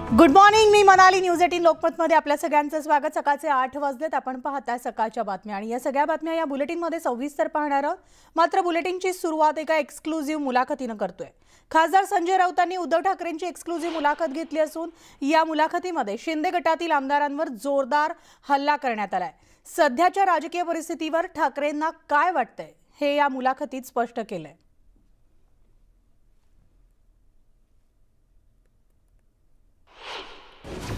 Good morning, मी Manali. News 18 लोकमतमध्ये आपल्या सगळ्यांचं स्वागत. सकाळचे 8 वाजलेत. आपण पाहताय सकाळच्या बातम्या आणि या सगळ्या बातम्या या बुलेटिनमध्ये सविस्तर पाहणार आहोत. मात्र बुलेटिनची सुरुवात एका एक्सक्लुझिव्ह मुलाखतीनं करतोय. खासदार संजय राऊतांनी उद्धव ठाकरेंची एक्सक्लुझिव्ह मुलाखत घेतली असून या मुलाखतीमध्ये शिंदे गटातील आमदारांवर जोरदार हल्ला करण्यात आलाय. सध्याच्या राजकीय परिस्थितीवर ठाकरेंना काय वाटतंय हे या मुलाखतीत स्पष्ट केलंय.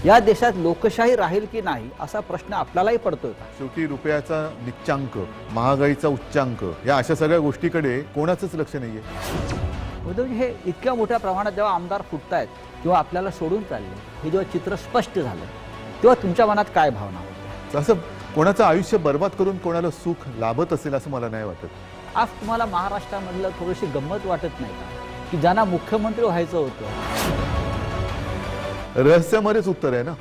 या देशात लोकशाही राहील की नाही असा प्रश्न आपल्यालाही पडतोय का? शेवटी रुपयाचा निच्चांक, महागाईचा उच्चांक, या अशा सगळ्या गोष्टीकडे कोणाचंच लक्ष नाहीये. उद्धवजी, हे इतक्या मोठ्या प्रमाणात जेव्हा आमदार फुटतायत किंवा आपल्याला सोडून चालले, हे जेव्हा चित्र स्पष्ट झालं तेव्हा तुमच्या मनात काय भावना होत्या? असं कोणाचं आयुष्य बर्बाद करून कोणाला सुख लाभत असेल असं मला नाही वाटत. आज तुम्हाला महाराष्ट्रामधलं थोडीशी गंमत वाटत नाही का की ज्यांना मुख्यमंत्री व्हायचं होतं? रहस्यामध्येच उत्तर आहे ना.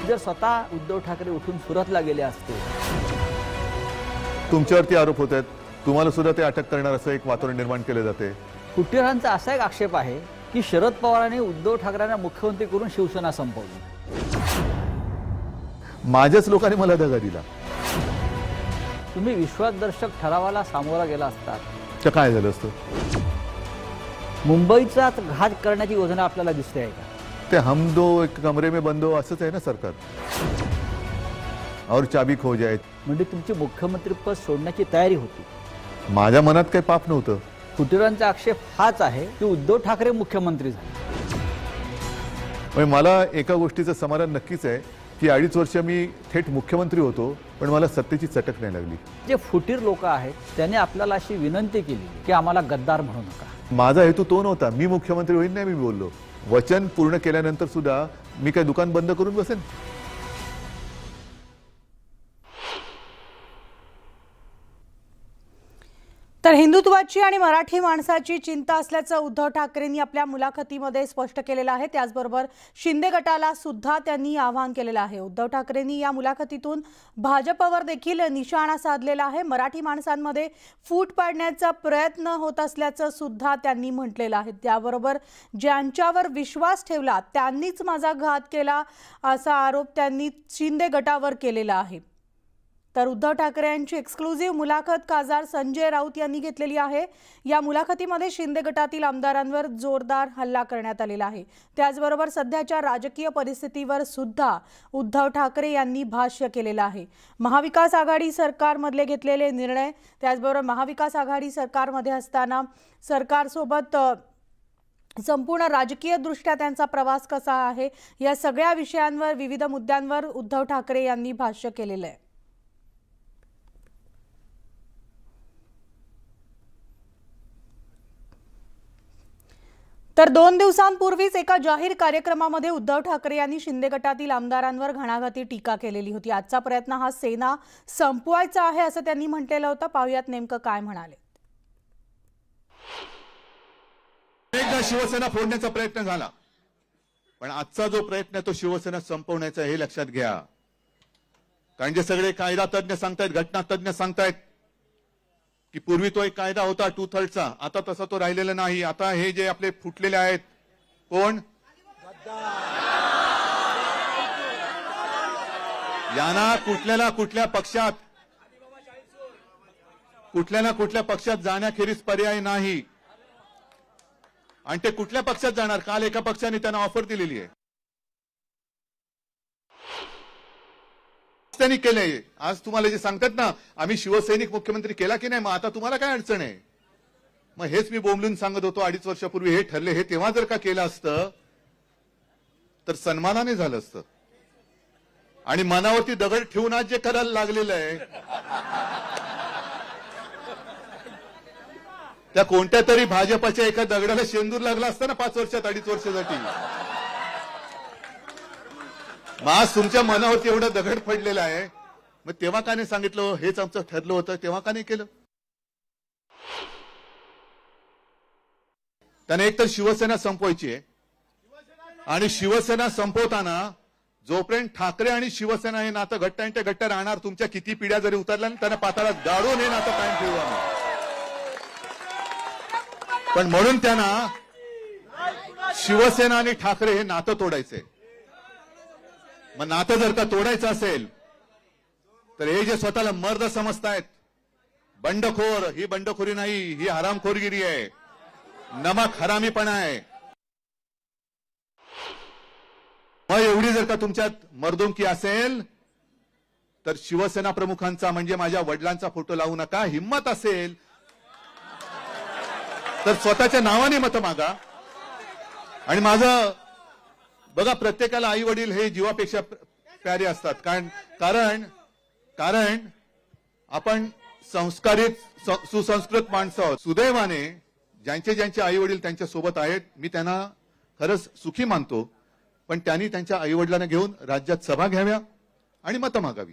जर स्वतः उद्धव ठाकरे उठून सुरतला गेले असते. तुमच्यावरती आरोप होत आहेत, तुम्हाला सुद्धा ते अटक करणार असं एक वातावरण निर्माण केले जाते. फुटीरांचा असा एक आक्षेप आहे की शरद पवारांनी उद्धव ठाकरेंना मुख्यमंत्री करून शिवसेना संपवली. माझ्याच लोकांनी मला दगा दिला. तुम्ही विश्वासदर्शक ठरावाला सामोरा गेला असतात तर काय झालं असतं? मुंबईचा घात करण्याची योजना आपल्याला दिसते आहे का? ते हम दो एक कमरे में बंदो असंच आहे ना सरकार. और चाबी खो जाए. म्हणजे तुमची मुख्यमंत्रीपद सोडण्याची तयारी होती. माझ्या मनात काही पाप नव्हतं. फुटीरांचा आक्षेप हाच आहे की उद्धव ठाकरे मुख्यमंत्री झाले. मला एका गोष्टीचं समाधान नक्कीच आहे की 2.5 वर्ष मी थेट मुख्यमंत्री होतो, पण मला सत्तेची चटक नाही लागली. जे फुटीर लोक आहेत त्यांनी आपल्याला अशी विनंती केली की आम्हाला गद्दार म्हणू नका. माझा हेतू तो नव्हता. मी मुख्यमंत्री होईन नाही मी बोललो. वचन पूर्ण केल्यानंतर सुद्धा मी काय दुकान बंद करून बसेन? तर हिंदुत्वाची आणि मराठी माणसाची चिंता असल्याचं उद्धव ठाकरेंनी आपल्या मुलाखतीमध्ये स्पष्ट केलेलं आहे. त्याचबरोबर शिंदे गटाला सुद्धा त्यांनी आवाहन केलेलं आहे. उद्धव ठाकरेंनी या मुलाखतीतून भाजपवर देखील निशाणा साधलेला आहे. मराठी माणसांमध्ये फूट पाडण्याचा प्रयत्न होत असल्याचं सुद्धा त्यांनी म्हटलेलं आहे. त्याबरोबर ज्यांच्यावर विश्वास ठेवला त्यांनीच माझा घात केला असा आरोप त्यांनी शिंदे गटावर केलेला आहे. तर उद्धव ठाकरे यांची एक्सक्लुझिव्ह मुलाखत खासदार संजय राऊत यांनी घेतलेली आहे. या मुलाखतीमध्ये शिंदे गटातील आमदारांवर जोरदार हल्ला करण्यात आलेला आहे. त्याचबरोबर सध्याच्या राजकीय परिस्थितीवर सुद्धा उद्धव ठाकरे यांनी भाष्य केलेलं आहे. महाविकास आघाडी सरकारमधले घेतलेले निर्णय, त्याचबरोबर महाविकास आघाडी सरकारमध्ये असताना सरकारसोबत संपूर्ण राजकीय दृष्ट्या त्यांचा प्रवास कसा आहे, या सगळ्या विषयांवर, विविध मुद्द्यांवर उद्धव ठाकरे यांनी भाष्य केलेलं आहे. तर 2 दिवसांपूर्वीच एका जाहीर कार्यक्रमामध्ये उद्धव ठाकरे यांनी शिंदे गटातील आमदारांवर घणाघाती टीका केलेली होती. आजचा प्रयत्न हा सेना संपवायचा आहे असं त्यांनी म्हटलेलं होतं. पाहूयात नेमकं काय म्हणाले. एकदा शिवसेना फोडण्याचा प्रयत्न झाला, पण आजचा जो प्रयत्न तो शिवसेना संपवण्याचा हे लक्षात घ्या. कारण जे सगळे कायदा तज्ञ सांगतायत, घटना तज्ञ सांगतायत की पूर्वी तो एक कायदा होता 2/3चा, आता तसा तो राहिलेला नाही. आता हे जे आपले फुटलेले आहेत, कोण यांना कुठल्या पक्षात जाण्याखेरीज पर्याय नाही. आणि ते कुठल्या पक्षात जाणार? काल एका पक्षाने त्यांना ऑफर दिलेली आहे, त्यांनी केलंय. आज तुम्हाला जे सांगतात ना, आम्ही शिवसैनिक मुख्यमंत्री केला की नाही, मग आता तुम्हाला काय अडचण आहे? मग हेच मी बोंबलून सांगत होतो 2.5 वर्षापूर्वी हे ठरले. हे तेव्हा जर का केलं असतं तर सन्मानाने झालं असतं. आणि मनावरती दगड ठेवून आज जे करायला लागलेलं आहे, त्या कोणत्या तरी भाजपच्या एका दगडाला शेंदूर लागला असता ना 5 वर्षात, 2.5 वर्षासाठी. मग आज तुमच्या मनावरती एवढा दगड पडलेला आहे, मग तेव्हा का नाही सांगितलं हेच आमचं ठरलं होतं? तेव्हा का नाही केलं? त्याने एकतर शिवसेना संपवायची आहे, आणि शिवसेना संपवताना जोपर्यंत ठाकरे आणि शिवसेना हे नातं घट्ट आहे ते घट्ट राहणार. तुमच्या किती पिढ्या जरी उतरल्या त्यांना पाताळात गाडून हे नातं कायम ठेवू आम्ही. पण म्हणून त्यांना शिवसेना आणि ठाकरे हे नातं तोडायचंय. मग नातं जर का तोडायचं असेल तर हे जे स्वतःला मर्द समजतायत, बंडखोर, ही बंडखोरी नाही, ही हरामखोरगिरी आहे, नमक हरामीपणा आहे. मग एवढी जर का तुमच्यात मर्दुमकी असेल तर शिवसेना प्रमुखांचा म्हणजे माझ्या वडिलांचा फोटो लावू नका. हिम्मत असेल तर स्वतःच्या नावाने मतं मागा. आणि माझं बघा, प्रत्येकाला आई वडील हे जीवापेक्षा प्यारे असतात. कारण आपण संस्कारित सुसंस्कृत माणसं आहोत. सुदैवाने ज्यांचे आई वडील त्यांच्या सोबत आहेत, मी त्यांना खरंच सुखी मानतो. पण त्यांनी त्यांच्या आई वडिलांना घेऊन राज्यात सभा घ्याव्या आणि मतं मागावी.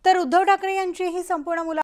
तर उद्धव ठाकरे यांची ही संपूर्ण